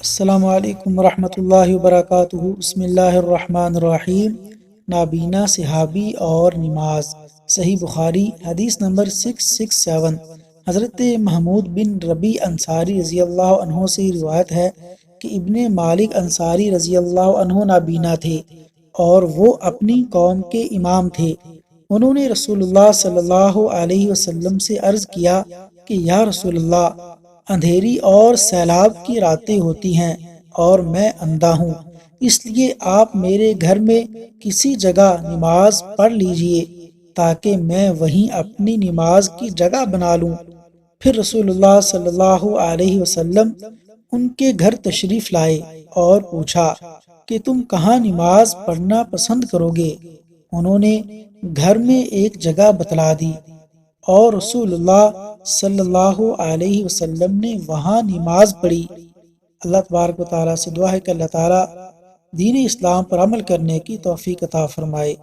السلام علیکم ورحمۃ اللہ وبرکاتہ۔ بسم اللہ الرحمن الرحیم۔ نابینا صحابی اور نماز۔ صحیح بخاری حدیث نمبر 667۔ حضرت محمود بن ربی انصاری رضی اللہ عنہ سے روایت ہے کہ ابن مالک انصاری رضی اللہ عنہ نابینا تھے اور وہ اپنی قوم کے امام تھے۔ انہوں نے رسول اللہ صلی اللہ علیہ وسلم سے عرض کیا کہ یا رسول اللہ، اندھیری اور سیلاب کی راتیں ہوتی ہیں اور میں اندھا ہوں، اس لیے آپ میرے گھر میں کسی جگہ نماز پڑھ لیجئے تاکہ میں وہیں اپنی نماز کی جگہ بنا لوں۔ پھر رسول اللہ صلی اللہ علیہ وسلم ان کے گھر تشریف لائے اور پوچھا کہ تم کہاں نماز پڑھنا پسند کرو گے؟ انہوں نے گھر میں ایک جگہ بتلا دی اور رسول اللہ صلی اللہ علیہ وسلم نے وہاں نماز پڑھی۔ اللہ تبارک و تعالیٰ سے دعا ہے کہ اللہ تعالیٰ دین اسلام پر عمل کرنے کی توفیق عطا فرمائے۔